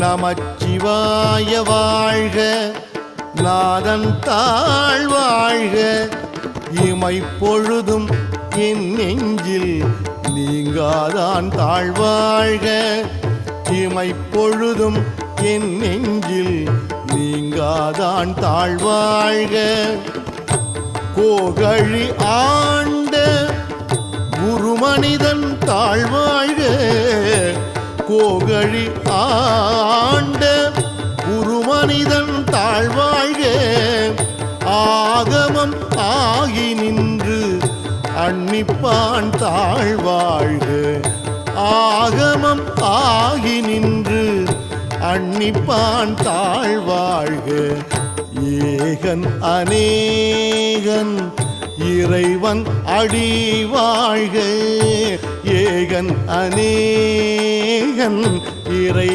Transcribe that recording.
நமச்சிவாய வாழ்க, நாதன் தாழ் வாழ்க, இமைப்பொழுதும் என் நெஞ்சில் நீங்காதான் தாழ்வாழ்க, இமைப்பொழுதும் என் நெஞ்சில் நீங்காதான் தாழ்வாழ்க. கோகழி ஆண்ட குருமனிதன் தாழ்வாழ்க, கோகழி ஆண்ட குருமனிதன் தாழ்வாழ்க, ஆகமம் ஆகி நின்று அன்னிப்பான் தாழ்வாழ்க, ஆகமம் ஆகி நின்று அன்னிப்பான் தாழ்வாழ்க. ஏகன் அநேகன் இறைவன் அடி வாழ்க, ஏகன் அநேகன் இறை